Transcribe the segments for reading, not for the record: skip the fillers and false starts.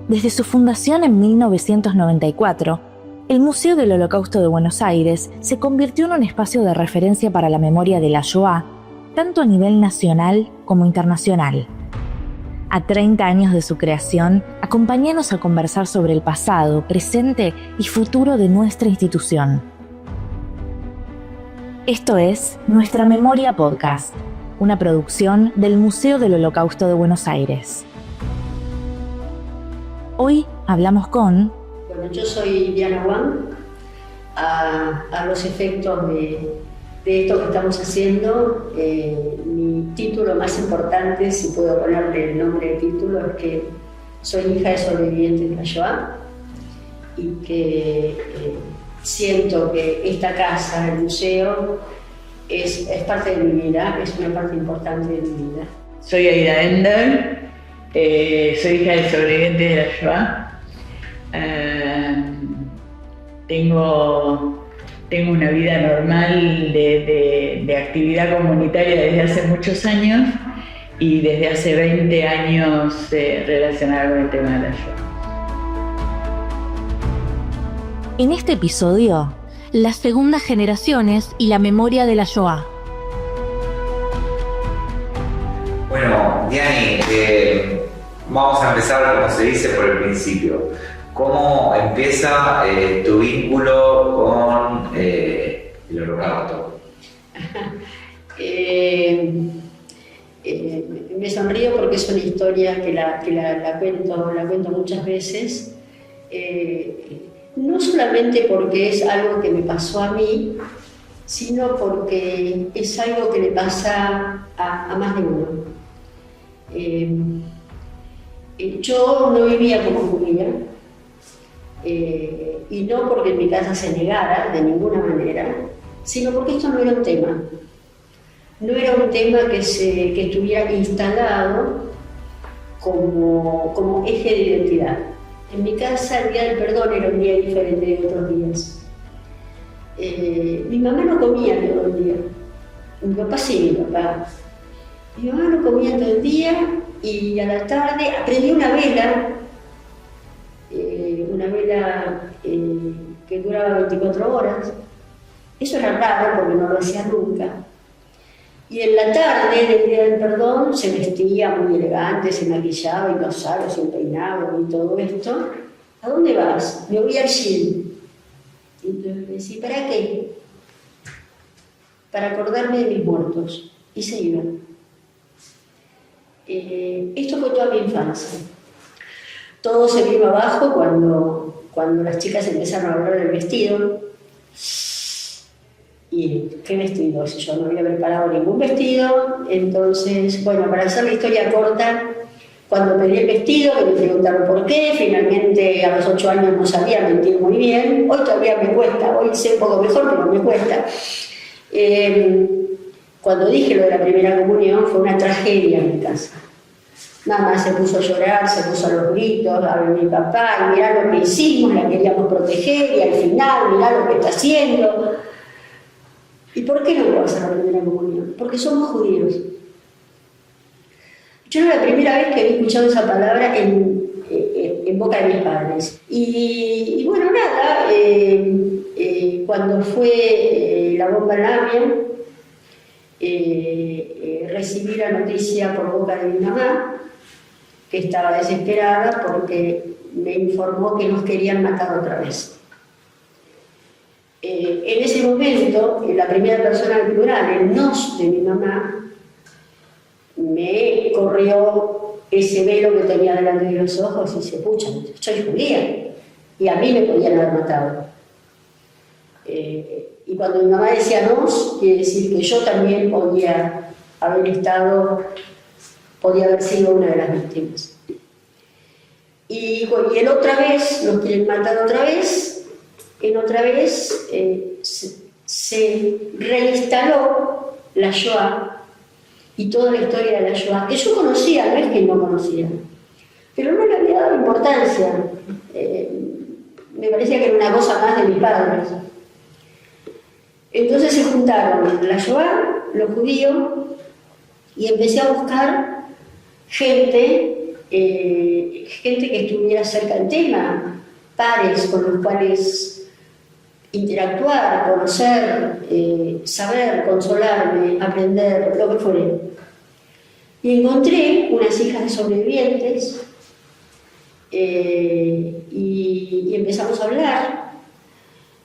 Desde su fundación en 1994, el Museo del Holocausto de Buenos Aires se convirtió en un espacio de referencia para la memoria de la Shoah, tanto a nivel nacional como internacional. A 30 años de su creación, acompáñanos a conversar sobre el pasado, presente y futuro de nuestra institución. Esto es Nuestra Memoria Podcast, una producción del Museo del Holocausto de Buenos Aires. Hoy hablamos con... Bueno, yo soy Diana Wang. A los efectos de esto que estamos haciendo, mi título más importante, si puedo ponerle el nombre de título, es que soy hija de sobrevivientes de la Shoah y que siento que esta casa, el museo, es parte de mi vida, es una parte importante de mi vida. Soy Aida Ender, soy hija de sobrevivientes de la Shoah. Tengo una vida normal de actividad comunitaria desde hace muchos años y desde hace 20 años relacionada con el tema de la Shoah. En este episodio, las segundas generaciones y la memoria de la Shoah. Bueno, Diani, vamos a empezar, como se dice, por el principio. ¿Cómo empieza tu vínculo con el Holocausto? Me sonrío porque es una historia que la cuento muchas veces. No solamente porque es algo que me pasó a mí, sino porque es algo que le pasa a más de uno. Yo no vivía como judía, y no porque en mi casa se negara de ninguna manera, sino porque esto no era un tema. No era un tema que estuviera instalado como eje de identidad. En mi casa el Día del Perdón era un día diferente de otros días. Mi mamá no comía todo el día. Mi papá sí, mi papá. Mi mamá no comía todo el día y a la tarde aprendí una vela que duraba 24 horas. Eso era raro porque no lo hacía nunca. Y en la tarde del Día del Perdón se vestía muy elegante, se maquillaba y casaba, se peinaba y todo esto. ¿A dónde vas? Me voy al Shil. Y entonces le decía, ¿para qué? Para acordarme de mis muertos. Y se iba. Esto fue toda mi infancia. Todo se vino abajo cuando las chicas empezaron a hablar del vestido. ¿Y qué vestido? Si yo no había preparado ningún vestido. Entonces, bueno, para hacer la historia corta, cuando pedí el vestido, me preguntaron por qué, finalmente a los 8 años no sabía mentir muy bien. Hoy todavía me cuesta, hoy sé un poco mejor, pero me cuesta. Cuando dije lo de la primera comunión, fue una tragedia en mi casa. Mamá se puso a llorar, se puso a los gritos, a ver mi papá, y mirá lo que hicimos, la queríamos proteger, y al final, mirá lo que está haciendo. ¿Y por qué no puedo hacer la primera comunión? Porque somos judíos. Yo era la primera vez que había escuchado esa palabra en boca de mis padres. Y bueno, nada, cuando fue la bomba en Lamia, recibí la noticia por boca de mi mamá, que estaba desesperada porque me informó que nos querían matar otra vez. En ese momento, en la primera persona del plural, el nos de mi mamá, me corrió ese velo que tenía delante de los ojos y dice, pucha, soy judía, y a mí me podían haber matado. Y cuando mi mamá decía nos, quiere decir que yo también podía haber sido una de las víctimas. Y en otra vez, nos quieren matar otra vez, en otra vez se reinstaló la Shoah y toda la historia de la Shoah, que yo conocía, no es que no conocía, pero no le había dado importancia. Me parecía que era una cosa más de mis padres. Entonces se juntaron la Shoah, los judíos, y empecé a buscar gente gente que estuviera cerca del tema, pares con los cuales interactuar, conocer, saber, consolarme, aprender, lo que fuere. Y encontré unas hijas de sobrevivientes y empezamos a hablar.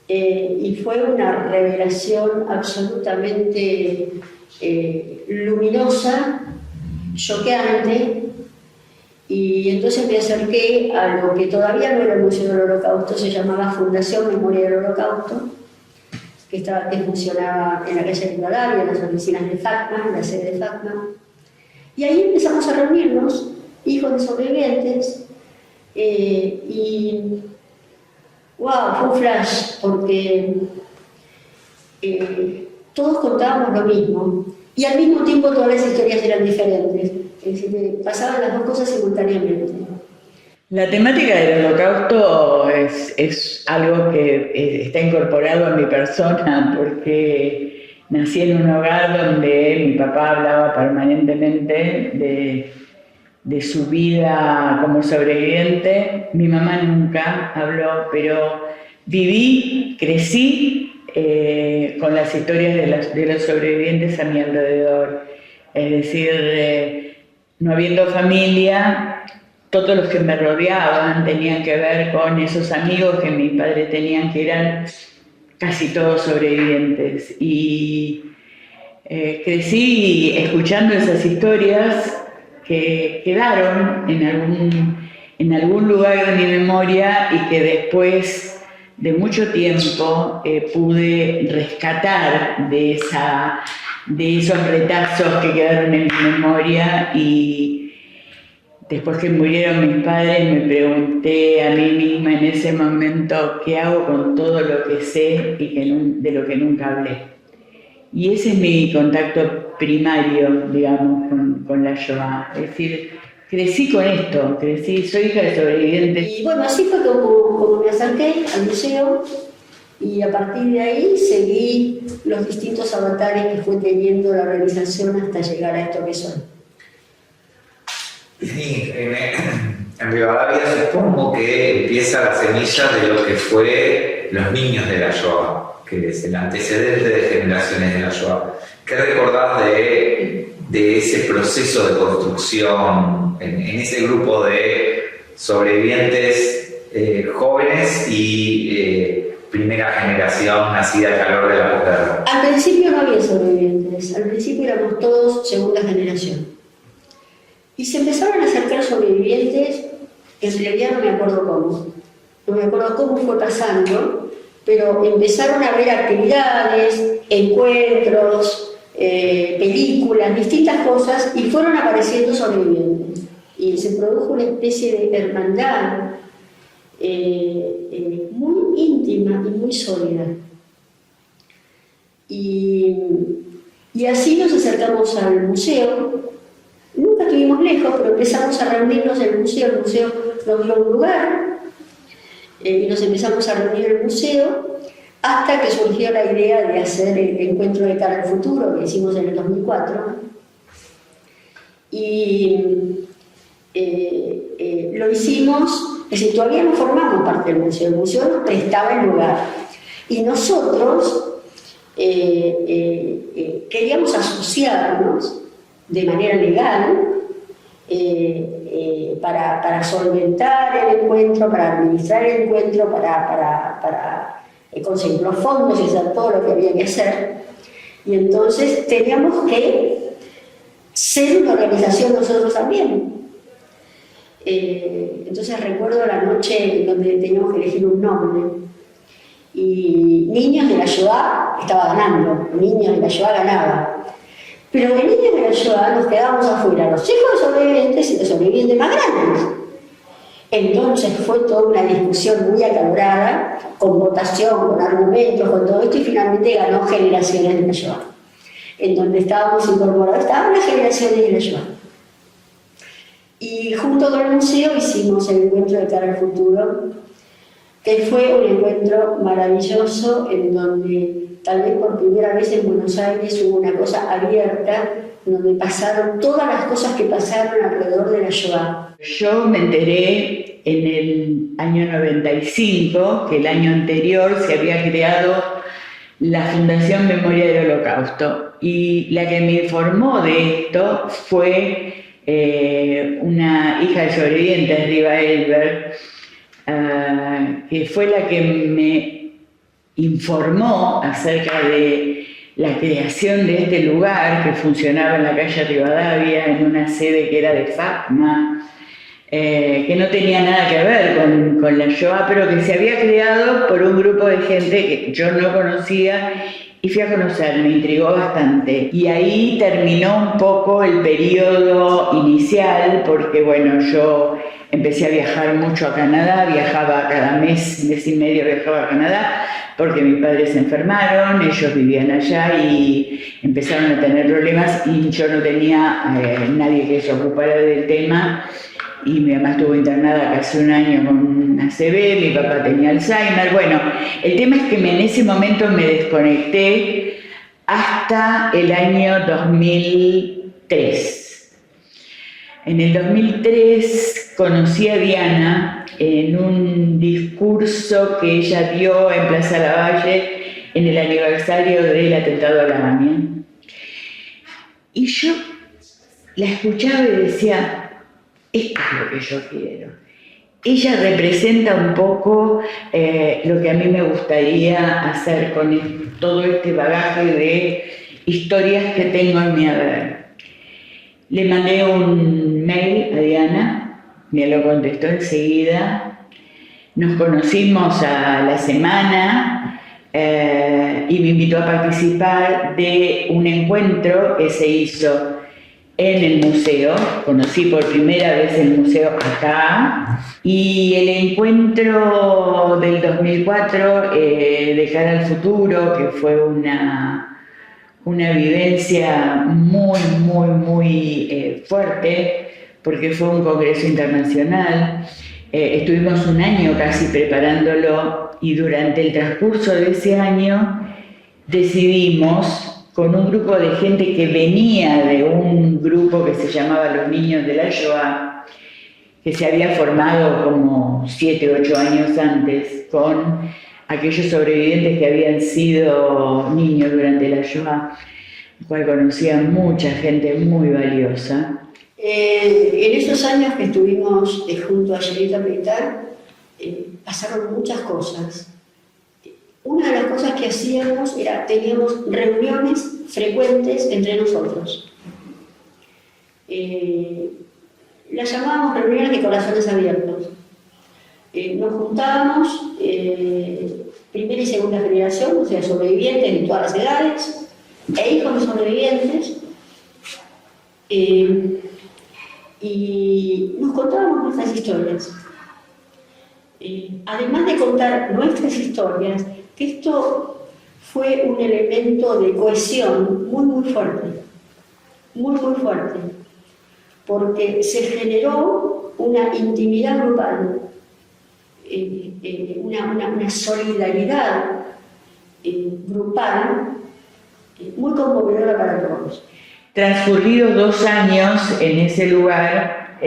Y fue una revelación absolutamente luminosa, choqueante, y entonces me acerqué a lo que todavía no era el Museo del Holocausto, se llamaba Fundación Memoria del Holocausto, que funcionaba en la calle de Rivadavia, en las oficinas de FACMA, en la sede de FACMA, y ahí empezamos a reunirnos, hijos de sobrevivientes, y wow, fue un flash, porque todos contábamos lo mismo, y al mismo tiempo todas las historias eran diferentes, es decir, pasaban las dos cosas simultáneamente. La temática del Holocausto es algo que está incorporado a mi persona, porque nací en un hogar donde mi papá hablaba permanentemente de su vida como sobreviviente. Mi mamá nunca habló, pero viví, crecí con las historias de los sobrevivientes a mi alrededor. Es decir, no habiendo familia, todos los que me rodeaban tenían que ver con esos amigos que mis padres tenían, que eran casi todos sobrevivientes. Y crecí escuchando esas historias que quedaron en algún lugar de mi memoria y que después de mucho tiempo pude rescatar de esos retazos que quedaron en mi memoria. Y después que murieron mis padres me pregunté a mí misma en ese momento qué hago con todo lo que sé y de lo que nunca hablé. Y ese es mi contacto primario, digamos, con la Shoah. Es decir, crecí con esto, soy hija de sobrevivientes. Y bueno, así fue como me acerqué al museo, y a partir de ahí seguí los distintos avatares que fue teniendo la organización hasta llegar a esto que soy. Sí, en Rivadavia supongo que empieza la semilla de lo que fue los niños de la Shoah, que es el antecedente de generaciones de la Shoah. ¿Qué recordás de ese proceso de construcción en ese grupo de sobrevivientes jóvenes y primera generación nacida al calor de la posguerra? Al principio no había sobrevivientes, al principio éramos todos segunda generación. Y se empezaron a acercar sobrevivientes, en realidad no me acuerdo cómo fue pasando, pero empezaron a haber actividades, encuentros, películas, distintas cosas, y fueron apareciendo sobrevivientes. Y se produjo una especie de hermandad muy íntima y muy sólida. Y así nos acercamos al museo. Nunca estuvimos lejos, pero empezamos a reunirnos en el museo nos dio un lugar, y nos empezamos a reunir en el museo, hasta que surgió la idea de hacer el encuentro de cara al futuro, que hicimos en el 2004, y lo hicimos, es decir, todavía no formamos parte del museo, el museo nos prestaba el lugar, y nosotros queríamos asociarnos de manera legal para solventar el encuentro, para administrar el encuentro, para conseguir los fondos y hacer todo lo que había que hacer. Y entonces teníamos que ser una organización nosotros también. Entonces recuerdo la noche donde teníamos que elegir un nombre, y Niños de la Shoah estaba ganando, Niños de la Shoah ganaba. Pero de Niños de la Shoah nos quedábamos afuera, los hijos de sobrevivientes y los sobrevivientes más grandes. Entonces fue toda una discusión muy acalorada, con votación, con argumentos, con todo esto, y finalmente ganó Generaciones de la Shoah, en donde estábamos incorporados, estaban las generaciones de la Shoah. Y junto con el museo hicimos el encuentro de cara al futuro, que fue un encuentro maravilloso, en donde tal vez por primera vez en Buenos Aires hubo una cosa abierta donde pasaron todas las cosas que pasaron alrededor de la Shoah. Yo me enteré en el año 95 que el año anterior se había creado la Fundación Memoria del Holocausto, y la que me informó de esto fue una hija de sobrevivientes, Riva Elber, que fue la que me informó acerca de la creación de este lugar que funcionaba en la calle Rivadavia, en una sede que era de FACMA, que no tenía nada que ver con la Shoah, pero que se había creado por un grupo de gente que yo no conocía, y fui a conocer, me intrigó bastante. Y ahí terminó un poco el periodo inicial, porque bueno, yo empecé a viajar mucho a Canadá, viajaba cada mes y medio viajaba a Canadá, porque mis padres se enfermaron, ellos vivían allá y empezaron a tener problemas, y yo no tenía nadie que se ocupara del tema. Y mi mamá estuvo internada casi un año con ACV, mi papá tenía Alzheimer. Bueno, el tema es que en ese momento me desconecté hasta el año 2003. En el 2003 conocí a Diana en un discurso que ella dio en Plaza Lavalle en el aniversario del atentado a la AMIA. Y yo la escuchaba y decía, esto es lo que yo quiero. Ella representa un poco lo que a mí me gustaría hacer con todo este bagaje de historias que tengo en mi haber. Le mandé un mail a Diana, me lo contestó enseguida, nos conocimos a la semana y me invitó a participar de un encuentro que se hizo en el museo. Conocí por primera vez el museo acá, y el encuentro del 2004 de Cara al Futuro, que fue una vivencia muy fuerte, porque fue un congreso internacional. Estuvimos un año casi preparándolo, y durante el transcurso de ese año decidimos, con un grupo de gente que venía de un grupo que se llamaba Los Niños de la Shoah, que se había formado como 7 u 8 años antes, con aquellos sobrevivientes que habían sido niños durante la Shoah, el cual conocía mucha gente muy valiosa. En esos años que estuvimos junto a Yerita Peitar, pasaron muchas cosas. Una de las cosas que hacíamos era, teníamos reuniones frecuentes entre nosotros. Las llamábamos reuniones de corazones abiertos. Nos juntábamos, primera y segunda generación, o sea, sobrevivientes de todas las edades, e hijos de sobrevivientes, y nos contábamos nuestras historias. Además de contar nuestras historias, esto fue un elemento de cohesión muy fuerte, muy fuerte, porque se generó una intimidad grupal, una solidaridad grupal muy conmovedora para todos. Transcurridos 2 años en ese lugar,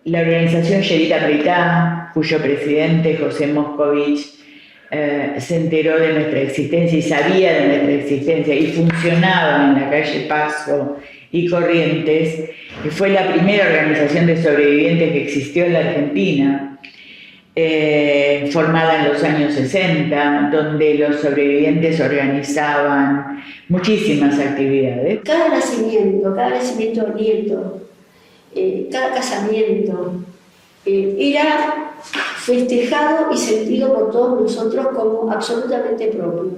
la organización Yerita Peitar, cuyo presidente José Moscovich se enteró de nuestra existencia y sabía de nuestra existencia y funcionaba en la calle Paso y Corrientes, que fue la primera organización de sobrevivientes que existió en la Argentina, formada en los años 60, donde los sobrevivientes organizaban muchísimas actividades. Cada nacimiento de nieto, cada casamiento era festejado y sentido por todos nosotros como absolutamente propio.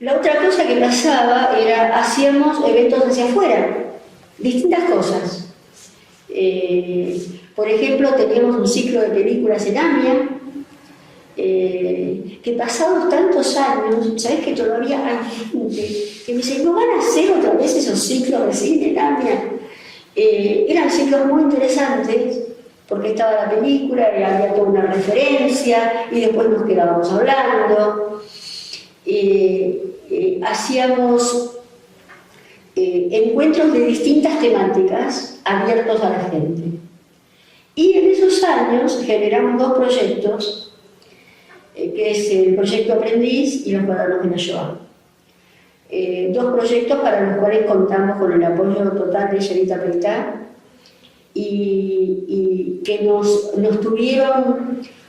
La otra cosa que pasaba era, hacíamos eventos hacia afuera, distintas cosas. Por ejemplo, teníamos un ciclo de películas en AMIA, que pasados tantos años, ¿sabes que todavía hay gente que me dice, ¿no van a hacer otra vez esos ciclos de cine en AMIA? Eran ciclos muy interesantes, porque estaba la película y había toda una referencia, y después nos quedábamos hablando. hacíamos encuentros de distintas temáticas abiertos a la gente. Y en esos años generamos dos proyectos, que es el proyecto Aprendiz y los cuadernos de la Shoah. Dos proyectos para los cuales contamos con el apoyo total de Yerita Peitá y que nos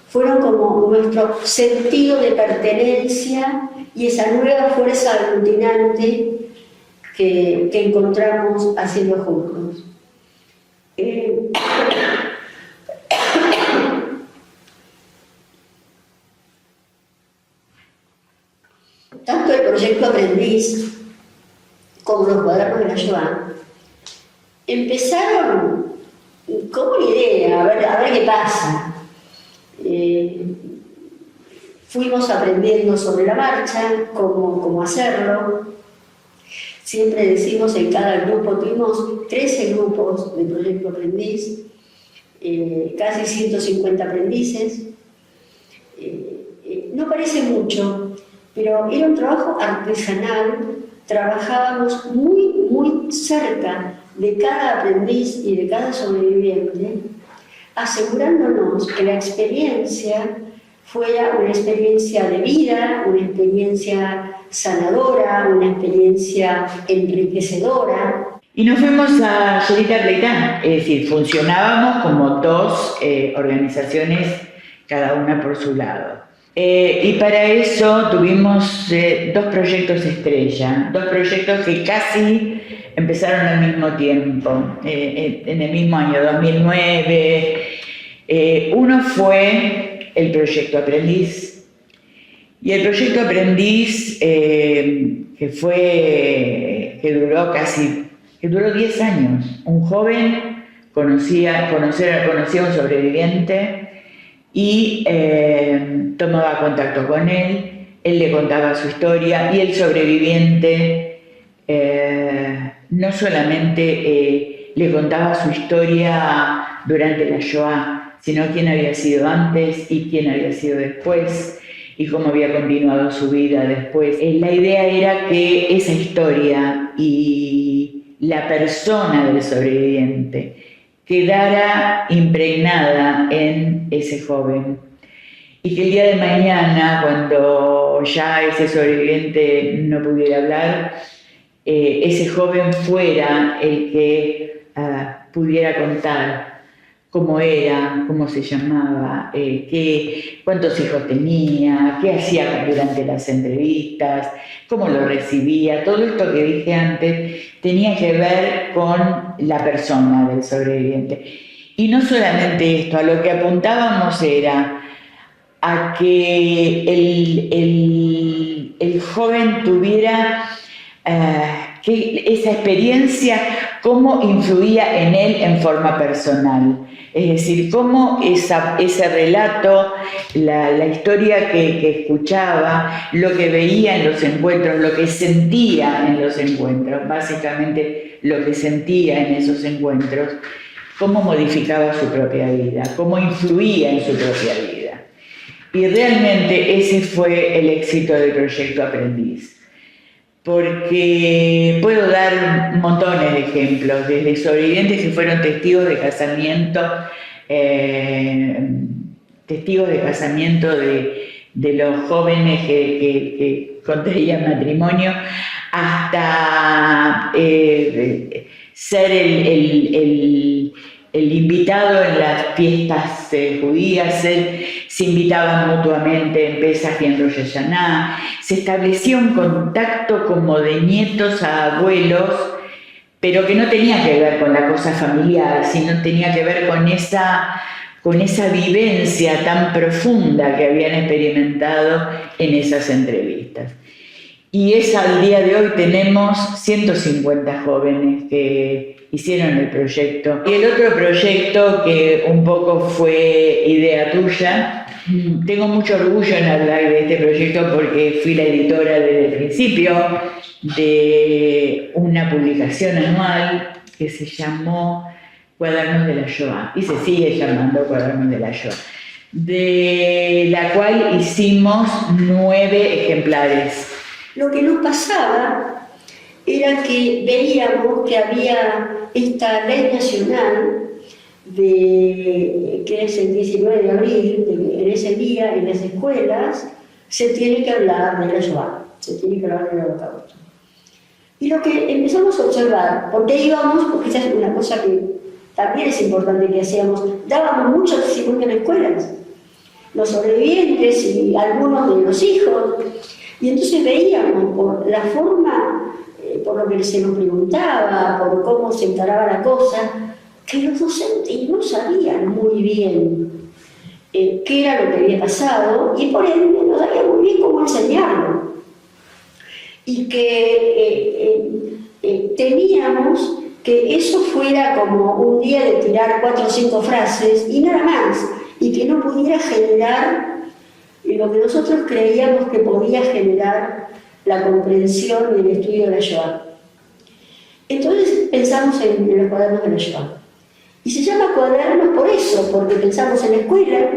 fueron como nuestro sentido de pertenencia y esa nueva fuerza aglutinante que encontramos haciendo juntos. Tanto el proyecto Aprendiz como los cuadernos de la Shoah empezaron como una idea, a ver qué pasa. Fuimos aprendiendo sobre la marcha cómo hacerlo. Siempre decimos en cada grupo, tuvimos 13 grupos de Proyecto Aprendiz, casi 150 aprendices. No parece mucho, pero era un trabajo artesanal. Trabajábamos muy cerca de cada aprendiz y de cada sobreviviente, asegurándonos que la experiencia fuera una experiencia de vida, una experiencia sanadora, una experiencia enriquecedora. Y nos fuimos a Yerita Peitá, es decir, funcionábamos como dos organizaciones, cada una por su lado. Y para eso tuvimos dos proyectos estrella, dos proyectos que casi empezaron al mismo tiempo, en el mismo año 2009. Uno fue el proyecto Aprendiz, y el proyecto Aprendiz que duró 10 años. Un joven conocía a un sobreviviente y tomaba contacto con él le contaba su historia y el sobreviviente no solamente le contaba su historia durante la Shoah, sino quién había sido antes y quién había sido después y cómo había continuado su vida después. La idea era que esa historia y la persona del sobreviviente quedara impregnada en ese joven y que el día de mañana, cuando ya ese sobreviviente no pudiera hablar, ese joven fuera el que pudiera contar cómo era, cómo se llamaba, cuántos hijos tenía, qué hacía durante las entrevistas, cómo lo recibía. Todo esto que dije antes tenía que ver con la persona del sobreviviente. Y no solamente esto, a lo que apuntábamos era a que el joven tuviera que esa experiencia, cómo influía en él en forma personal. Es decir, cómo ese relato, la historia que escuchaba, lo que veía en los encuentros, lo que sentía en los encuentros, básicamente lo que sentía en esos encuentros, cómo modificaba su propia vida, cómo influía en su propia vida. Y realmente ese fue el éxito del proyecto Aprendiz. Porque puedo dar montones de ejemplos, desde sobrevivientes que fueron testigos de casamiento de los jóvenes que contraían matrimonio, hasta ser el invitado en las fiestas judías. Se invitaban mutuamente en Pesaj y en Rosh Hashanah. Se establecía un contacto como de nietos a abuelos, pero que no tenía que ver con la cosa familiar, sino tenía que ver con esa vivencia tan profunda que habían experimentado en esas entrevistas. Y al día de hoy tenemos 150 jóvenes que hicieron el proyecto. Y el otro proyecto que un poco fue idea tuya, tengo mucho orgullo en hablar de este proyecto porque fui la editora desde el principio de una publicación anual que se llamó Cuadernos de la Shoah y se sigue llamando Cuadernos de la Shoah, de la cual hicimos 9 ejemplares. Lo que nos pasaba era que veíamos que había esta ley nacional que es el 19 de abril, en ese día en las escuelas se tiene que hablar de la Shoah, se tiene que hablar del Holocausto. Y lo que empezamos a observar, porque íbamos, porque esta es una cosa que también es importante que hacíamos, dábamos mucho testimonio en las escuelas, los sobrevivientes y algunos de los hijos, y entonces veíamos por la forma, por lo que se nos preguntaba, por cómo se encaraba la cosa, que los docentes no sabían muy bien qué era lo que había pasado y por ende no sabían muy bien cómo enseñarlo. Y que temíamos que eso fuera como un día de tirar 4 o 5 frases y nada más, y que no pudiera generar lo que nosotros creíamos que podía generar la comprensión y el estudio de la Shoah. Entonces pensamos en los cuadernos de la Shoah. Y se llama cuadernos por eso, porque pensamos en la escuela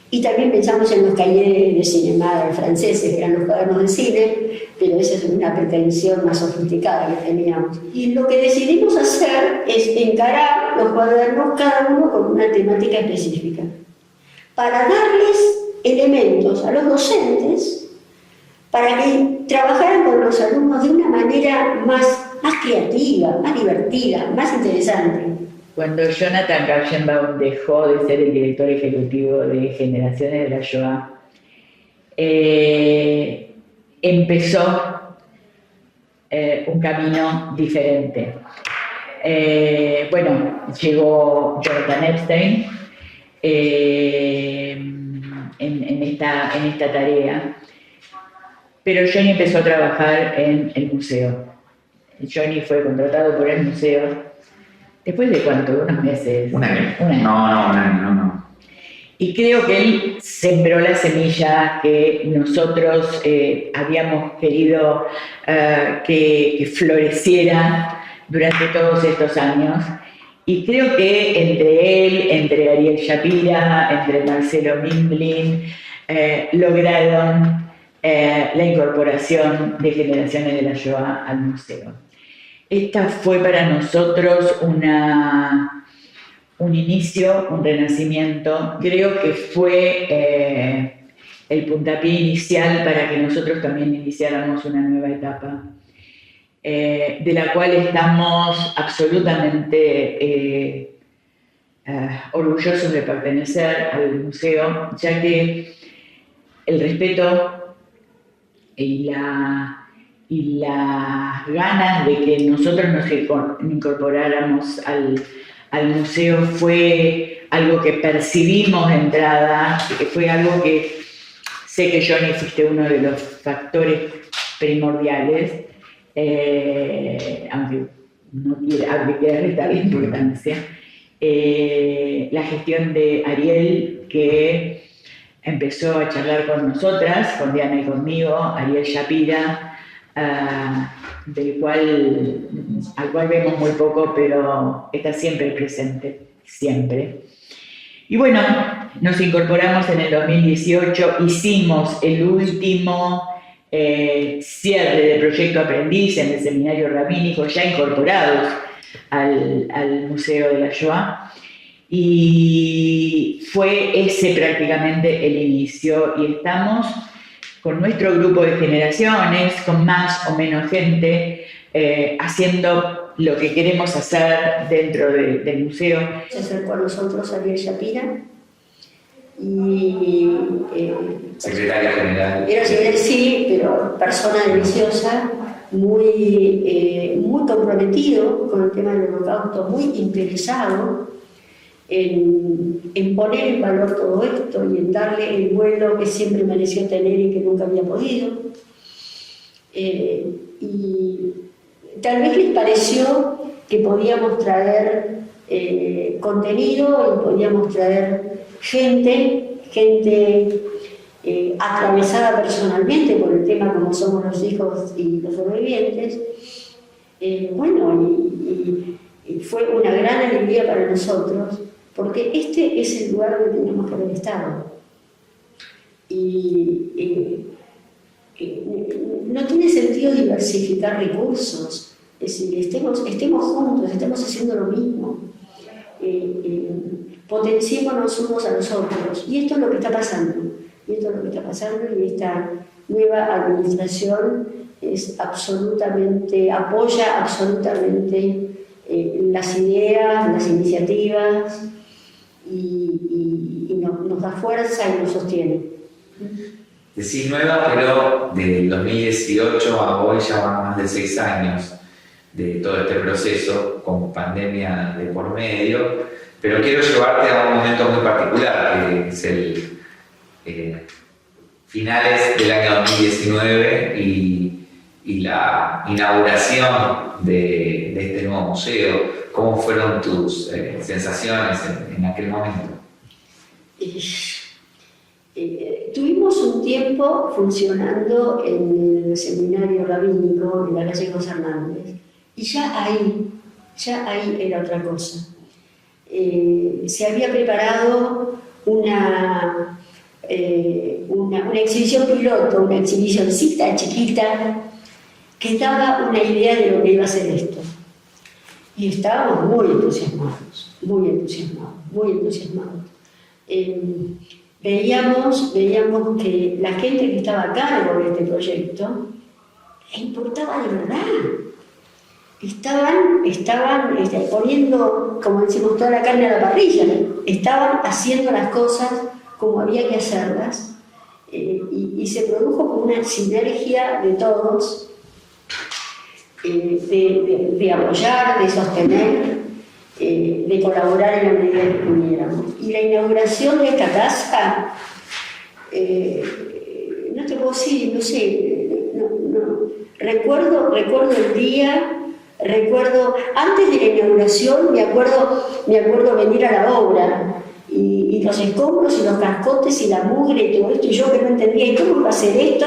y también pensamos en los cahiers de cinema franceses, que eran los cuadernos de cine, pero esa es una pretensión más sofisticada que teníamos. Y lo que decidimos hacer es encarar los cuadernos, cada uno con una temática específica, para darles elementos a los docentes para que trabajaran con los alumnos de una manera más creativa, más divertida, más interesante. Cuando Jonathan Katzenbaum dejó de ser el director ejecutivo de Generaciones de la Shoah, empezó un camino diferente. Llegó Jonathan Epstein en esta tarea, pero Johnny empezó a trabajar en el museo. Johnny fue contratado por el museo. ¿Después de cuánto? ¿Unos meses? Un año. No. Y creo que él sembró la semilla que nosotros habíamos querido que floreciera durante todos estos años. Y creo que entre él, entre Ariel Shapira, entre Marcelo Mindlin, lograron la incorporación de Generaciones de la Shoah al museo. Esta fue para nosotros un inicio, un renacimiento. Creo que fue el puntapié inicial para que nosotros también iniciáramos una nueva etapa, de la cual estamos absolutamente orgullosos de pertenecer al museo, ya que el respeto y las ganas de que nosotros nos incorporáramos al museo fue algo que percibimos de entrada, que fue algo que sé que Johnny fuiste uno de los factores primordiales, aunque no quiera restarle importancia. La gestión de Ariel, que empezó a charlar con nosotras, con Diana y conmigo, Ariel Shapira, al cual vemos muy poco, pero está siempre presente, siempre. Y bueno, nos incorporamos en el 2018, hicimos el último cierre de Proyecto Aprendiz en el Seminario Rabínico, ya incorporados al Museo de la Shoah, y fue ese prácticamente el inicio, y estamos con nuestro grupo de generaciones, con más o menos gente, haciendo lo que queremos hacer dentro del museo. Se acercó a nosotros Ariel Shapira y secretaria general. Era secretaria, sí, pero persona deliciosa, muy comprometido con el tema del Holocausto, muy interesado en poner en valor todo esto y en darle el vuelo que siempre mereció tener y que nunca había podido. Y tal vez les pareció que podíamos traer contenido y podíamos traer gente atravesada personalmente por el tema como somos los hijos y los sobrevivientes. Y fue una gran alegría para nosotros, porque este es el lugar donde teníamos que haber estado. Y no tiene sentido diversificar recursos, es decir, estemos juntos, estemos haciendo lo mismo, potenciémonos unos a los otros, y esto es lo que está pasando, y esta nueva administración apoya absolutamente las ideas, las iniciativas, y nos da fuerza y nos sostiene. Decís nueva, pero del 2018 a hoy ya van más de 6 años de todo este proceso, con pandemia de por medio, pero quiero llevarte a un momento muy particular, que es el finales del año 2019 y la inauguración de este nuevo museo. ¿Cómo fueron tus sensaciones en aquel momento? Tuvimos un tiempo funcionando en el seminario rabínico en la calle José Hernández, y ya ahí era otra cosa. Se había preparado una exhibición piloto, una exhibicióncita chiquita, que daba una idea de lo que iba a ser esto. Y estábamos muy entusiasmados. Veíamos que la gente que estaba a cargo de este proyecto le importaba de verdad. Estaban poniendo, como decimos, toda la carne a la parrilla. Estaban haciendo las cosas como había que hacerlas, y se produjo una sinergia de todos, de apoyar, de sostener, de colaborar en la medida que pudiéramos. Y la inauguración de esta casa, no te puedo decir, no sé, recuerdo el día, antes de la inauguración, me acuerdo venir a la obra, y los escombros y los cascotes y la mugre y todo esto, y yo que no entendía, ¿y cómo iba a ser esto?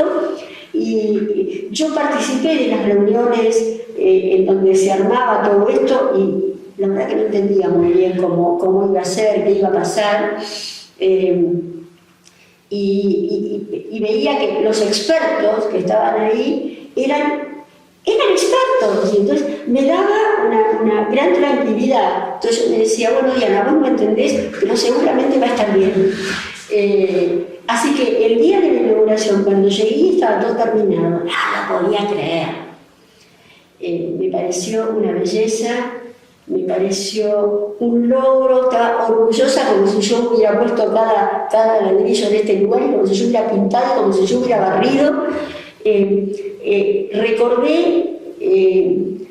Y yo participé de las reuniones en donde se armaba todo esto, y la verdad que no entendía muy bien cómo iba a ser, qué iba a pasar, y veía que los expertos que estaban ahí eran expertos, y entonces me daba una gran tranquilidad. Entonces yo me decía, bueno, Diana, vos no entendés, pero seguramente va a estar bien. Así que el día de la inauguración, cuando llegué, estaba todo terminado. No lo podía creer. Me pareció una belleza, me pareció un logro. Estaba orgullosa, como si yo hubiera puesto cada ladrillo de este lugar, como si yo hubiera pintado, como si yo hubiera barrido. Recordé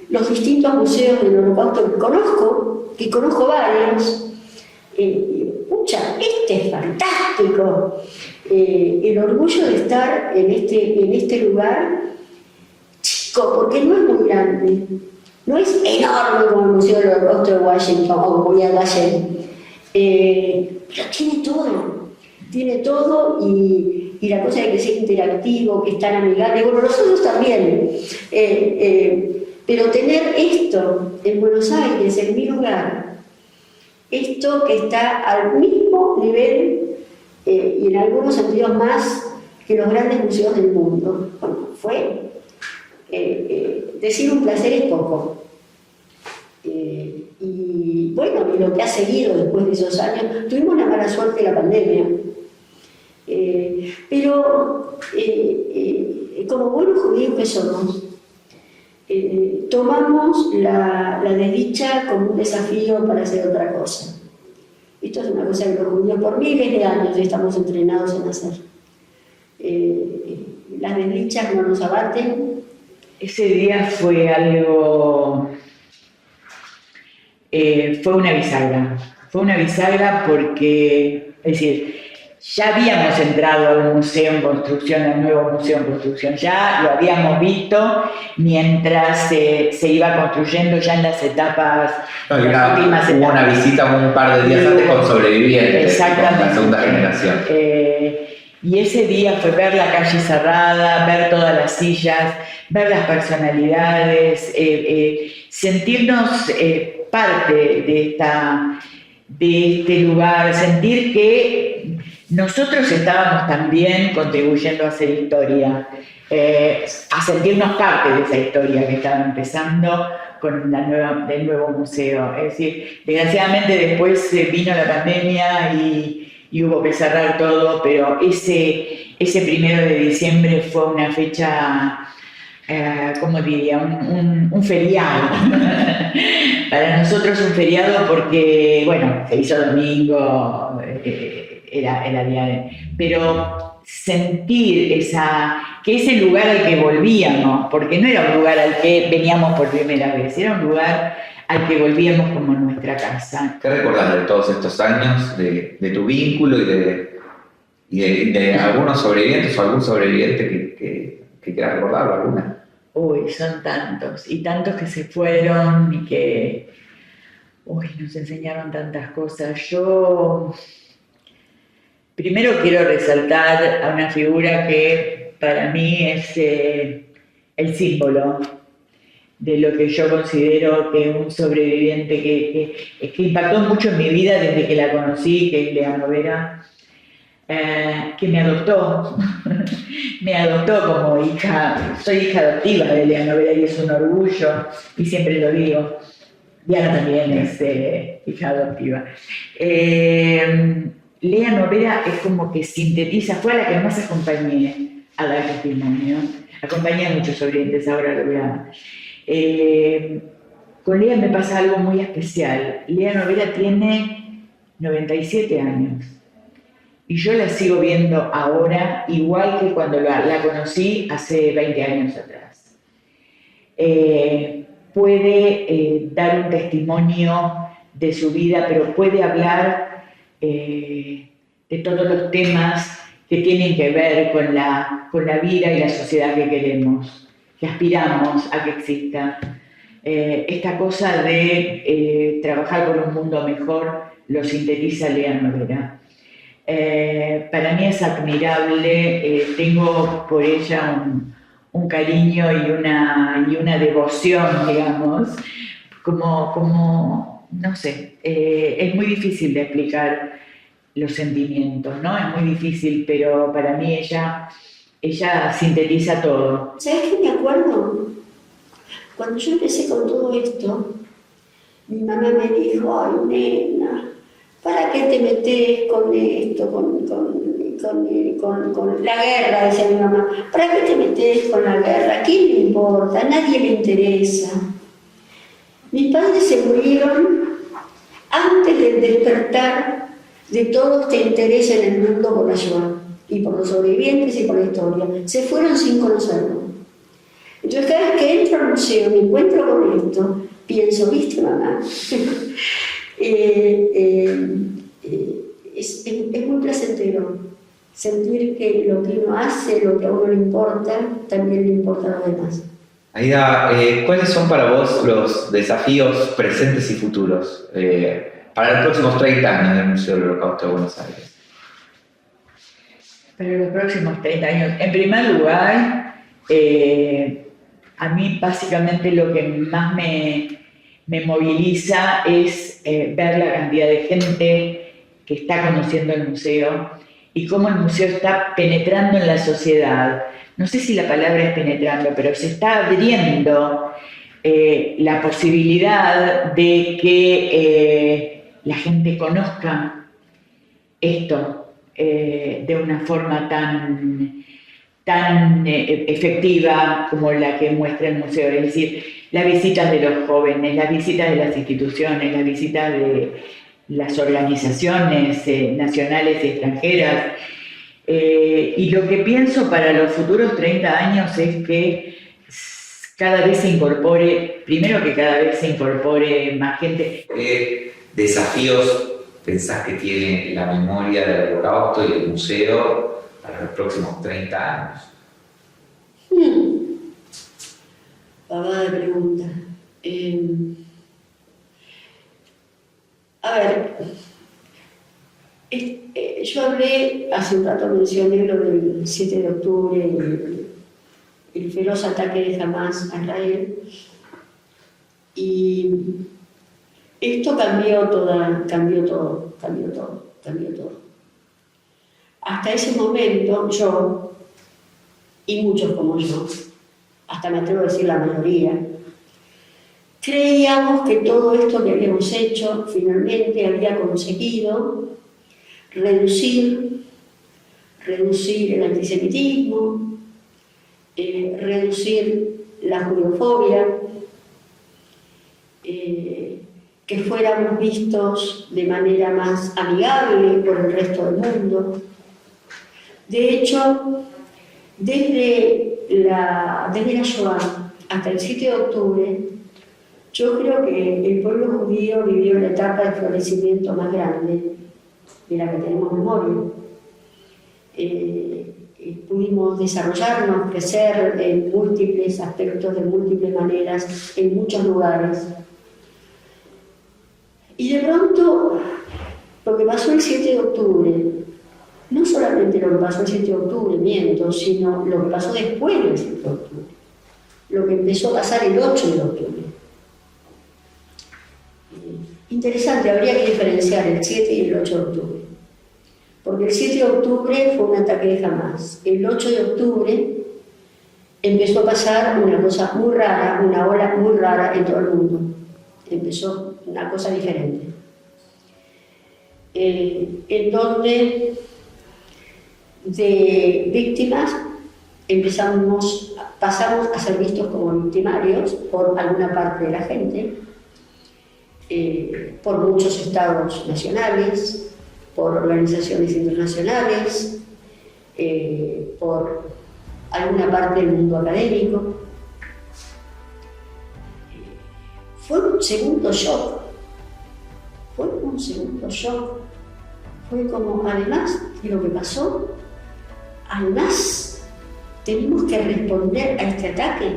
los distintos museos del Holocausto que conozco varios. Este es fantástico. El orgullo de estar en este lugar chico, porque no es muy grande, no es enorme como el Museo del Holocausto de Washington o como Yad Vashem, pero tiene todo, y la cosa de que sea interactivo, que es tan amigable, bueno, nosotros también, pero tener esto en Buenos Aires, en mi lugar, esto que está al mismo nivel, y en algunos sentidos más que los grandes museos del mundo, bueno, fue, decir un placer es poco. Y bueno, y lo que ha seguido después de esos años, tuvimos la mala suerte de la pandemia, pero como buenos judíos que somos, tomamos la desdicha como un desafío para hacer otra cosa. Esto es una cosa que los judíos por miles de años estamos entrenados en hacer. Las desdichas no nos abaten. Ese día fue algo... fue una bisagra porque, es decir, ya habíamos entrado al museo en construcción, al nuevo museo en construcción, ya lo habíamos visto mientras se iba construyendo ya en las etapas, hubo una visita un par de días antes con sobrevivientes, con la segunda generación. Y ese día fue ver la calle cerrada, ver todas las sillas, ver las personalidades, sentirnos parte de este lugar, sentir que nosotros estábamos también contribuyendo a hacer historia, a sentirnos parte de esa historia que estaba empezando con el nuevo museo. Es decir, desgraciadamente después vino la pandemia y hubo que cerrar todo, pero ese 1 de diciembre fue una fecha, ¿cómo diría? Un feriado. Para nosotros un feriado porque, bueno, se hizo domingo, era día de... Pero sentir que ese lugar al que volvíamos, porque no era un lugar al que veníamos por primera vez, era un lugar al que volvíamos como nuestra casa. ¿Qué recordás de todos estos años, de tu vínculo y de algunos sobrevivientes o algún sobreviviente que quieras recordar o alguna? Uy, son tantos, y tantos que se fueron y que nos enseñaron tantas cosas. Yo primero quiero resaltar a una figura que para mí es el símbolo de lo que yo considero que un sobreviviente que impactó mucho en mi vida desde que la conocí, que es Lea Novera, que me adoptó. Me adoptó como hija, soy hija adoptiva de Lea Novera y es un orgullo, y siempre lo digo. Diana también es hija adoptiva. Lea Novera es como que sintetiza, fue a la que más acompañé a dar testimonio. Acompañé a muchos sobrevivientes, ahora lo voy a... con Lea me pasa algo muy especial. Lea Novera tiene 97 años. Y yo la sigo viendo ahora igual que cuando la conocí hace 20 años atrás. Puede dar un testimonio de su vida, pero puede hablar de todos los temas que tienen que ver con la vida y la sociedad que queremos, que aspiramos a que exista. Esta cosa de trabajar por un mundo mejor lo sintetiza Lea Novera. Para mí es admirable, tengo por ella un cariño y una devoción, digamos, como no sé, es muy difícil de explicar los sentimientos, ¿no? Es muy difícil, pero para mí ella sintetiza todo. ¿Sabes qué me acuerdo? Cuando yo empecé con todo esto, mi mamá me dijo, ay, nena, ¿para qué te metes con esto, con la guerra? Decía mi mamá. ¿Para qué te metes con la guerra? ¿A quién le importa? A nadie le interesa. Mis padres se murieron antes del despertar de todo este interés en el mundo por la Shoah, y por los sobrevivientes y por la historia. Se fueron sin conocerlo. Entonces cada vez que entro al museo me encuentro con esto, pienso, ¿viste, mamá? Es muy placentero sentir que lo que uno hace, lo que a uno le importa, también le importa a los demás. Aida, ¿cuáles son para vos los desafíos presentes y futuros para los próximos 30 años del Museo del Holocausto de Buenos Aires? Para los próximos 30 años, en primer lugar, a mí básicamente lo que más me moviliza es ver la cantidad de gente que está conociendo el museo y cómo el museo está penetrando en la sociedad. No sé si la palabra es penetrando, pero se está abriendo la posibilidad de que la gente conozca esto de una forma tan efectiva como la que muestra el museo. Es decir, las visitas de los jóvenes, las visitas de las instituciones, las visitas de las organizaciones nacionales y extranjeras. Y lo que pienso para los futuros 30 años es que cada vez se incorpore, primero que cada vez se incorpore más gente. ¿Qué desafíos pensás que tiene la memoria del Holocausto y el museo para los próximos 30 años? Pavada de pregunta. A ver, yo hablé, hace un rato mencioné lo del 7 de octubre, el feroz ataque de Hamás a Israel, y esto cambió todo. hasta ese momento yo, y muchos como yo, hasta me atrevo a decir la mayoría, creíamos que todo esto que habíamos hecho finalmente había conseguido reducir el antisemitismo, reducir la judeofobia, que fuéramos vistos de manera más amigable por el resto del mundo. De hecho, desde la Shoah hasta el 7 de octubre, yo creo que el pueblo judío vivió la etapa de florecimiento más grande de la que tenemos memoria. Pudimos desarrollarnos, crecer en múltiples aspectos, de múltiples maneras, en muchos lugares. Y de pronto, lo que pasó el 7 de octubre, no solamente lo que pasó el 7 de octubre, miento, sino lo que pasó después del 7 de octubre, lo que empezó a pasar el 8 de octubre. Interesante, habría que diferenciar el 7 y el 8 de octubre, porque el 7 de octubre fue un ataque de Hamás. El 8 de octubre empezó a pasar una cosa muy rara, una ola muy rara en todo el mundo. Empezó una cosa diferente, en donde de víctimas pasamos a ser vistos como victimarios por alguna parte de la gente, por muchos estados nacionales, por organizaciones internacionales, por alguna parte del mundo académico. Fue un segundo shock. Fue como, además de lo que pasó, además tenemos que responder a este ataque.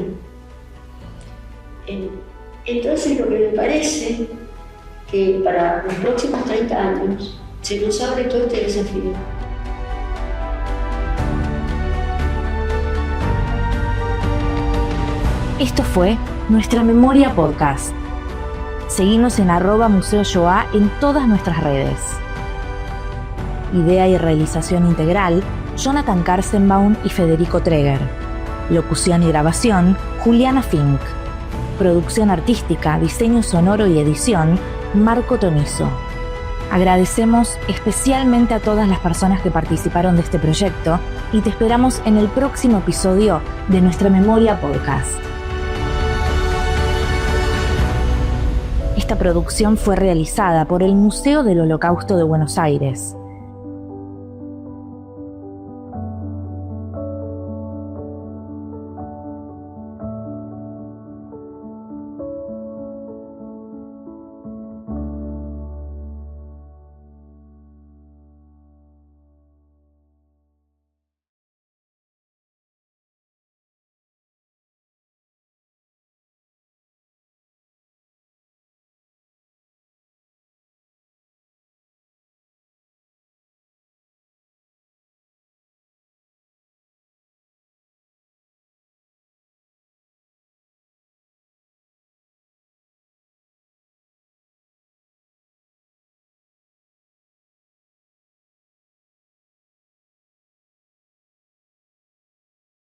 Entonces lo que me parece que para los próximos 30 años se nos abre todo este desafío. Esto fue Nuestra Memoria Podcast. Seguimos en @Museo Shoah en todas nuestras redes. Idea y realización integral, Jonathan Karzenbaum y Federico Treger. Locución y grabación, Juliana Fink. Producción artística, diseño sonoro y edición, Marco Tonizo. Agradecemos especialmente a todas las personas que participaron de este proyecto y te esperamos en el próximo episodio de Nuestra Memoria Podcast. Esta producción fue realizada por el Museo del Holocausto de Buenos Aires.